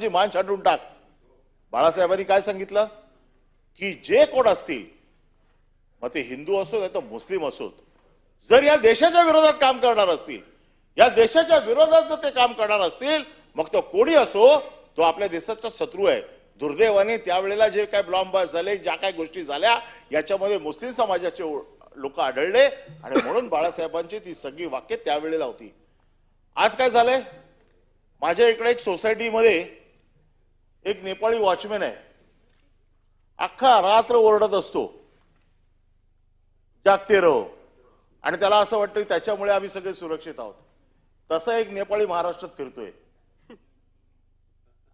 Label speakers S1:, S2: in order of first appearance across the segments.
S1: मान छाटून टाक। बाळासाहेबांनी काय सांगितलं की जे कोण असतील, मग ते हिंदू असो नाही तर मुस्लिम असोत, जर या देशाच्या विरोधात काम करणार असतील, या देशाच्या विरोधात जर ते काम करणार असतील, मग तो कोणी असो, तो आपल्या देशाचा शत्रू आहे। दुर्दैवाने त्यावेळेला जे काय बॉम्ब झाले, ज्या काय गोष्टी झाल्या, याच्यामध्ये मुस्लिम समाजाचे लोक आढळले आणि म्हणून बाळासाहेबांची ती सगळी वाक्य त्यावेळेला होती। आज काय झालंय, माझ्या इकडे एक सोसायटीमध्ये एक नेपाळी वॉचमॅन आहे, अख्खा रात्र ओरडत असतो, जागते रहो, आणि त्याला असं वाटतं की त्याच्यामुळे आम्ही सगळे सुरक्षित आहोत। तसा एक नेपाळी महाराष्ट्रात फिरतोय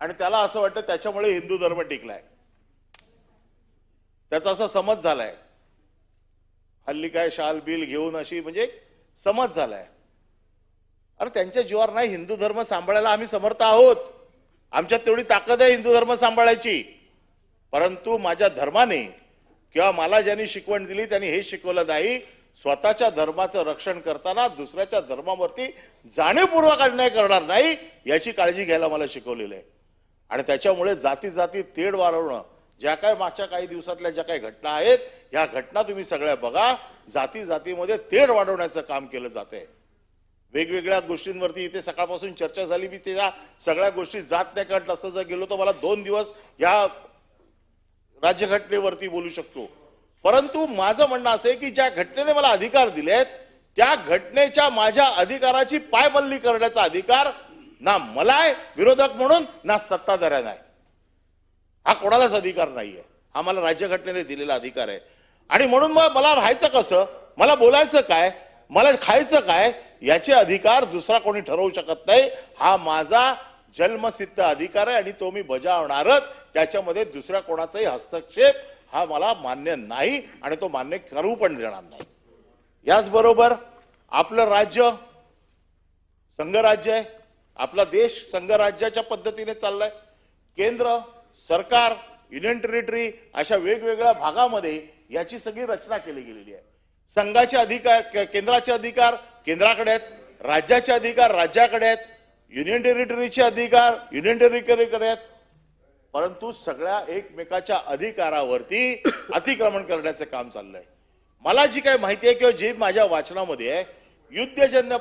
S1: आणि त्याला असं वाटतं त्याच्यामुळे हिंदू धर्म टिकलाय। त्याचा असा समज झालाय, हल्ली काय शाल बिल घेऊन अशी म्हणजे समज झालाय। अरे त्यांच्या जीवावर नाही, हिंदू धर्म सांभाळायला आम्ही समर्थ आहोत, आमच्यात तेवढी ताकद आहे हिंदू धर्म सांभाळायची। परंतु माझ्या धर्माने किंवा मला ज्यांनी शिकवण दिली त्यांनी हे शिकवलं नाही, स्वतःच्या धर्माचं रक्षण करताना दुसऱ्याच्या धर्मावरती जाणीवपूर्वक अन्याय करणार नाही, याची काळजी घ्यायला मला शिकवलेलं आहे। आणि त्याच्यामुळे जाती जाती तेढ वाढवणं, ज्या काय मागच्या काही दिवसातल्या ज्या काही घटना आहेत, या घटना तुम्ही सगळ्या बघा, जाती जातीमध्ये तेढ वाढवण्याचं काम केलं जातंय। वेगवेगळ्या गोष्टींवरती इथे सकाळपासून चर्चा झाली, मी त्या सगळ्या गोष्टी जात नाही, कारण तसं जर गेलो तर मला 2 दिवस या राज्यघटनेवरती बोलू शकतो। परंतु माझं म्हणणं असं आहे की ज्या घटनेने मला अधिकार दिलेत, त्या घटनेच्या माझ्या अधिकाराची पायमल्ली करण्याचा अधिकार ना मला आहे विरोधक म्हणून, ना सत्ताधाऱ्यांना आहे। हा कोणालाच अधिकार नाहीये, हा मला राज्यघटनेने दिलेला अधिकार आहे। आणि म्हणून मग मला राहायचं कसं, मला बोलायचं काय, मला खायचं काय, याचे अधिकार दुसरा कोणी ठरवू शकत नाही। हा माझा जन्मसिद्ध अधिकार आहे आणि तो मी बजावणारच। त्याच्यामध्ये दुसऱ्या कोणाचाही हस्तक्षेप हा मला मान्य नाही आणि तो मान्य करू पण देणार नाही। याचबरोबर आपलं राज्य संघराज्य आहे, आपला देश संघराज्याच्या पद्धतीने चाललाय। केंद्र सरकार, युनियन टेरिटरी अशा वेगवेगळ्या भागामध्ये याची सगळी रचना केली गेलेली आहे। संघाचे अधिकार केंद्राचे अधिकार केंद्राकडे आहेत, राज्याचे अधिकार राज्याकडे आहेत, युनियन टेरिटरीचे अधिकार युनियन टेरिटरीकडे आहेत। परंतु सगळ्या एकमेकाच्या अधिकारावरती अतिक्रमण करण्याचं काम चाललंय। मला जी काही माहिती आहे किंवा जी माझ्या वाचनामध्ये आहे, युद्धजन्य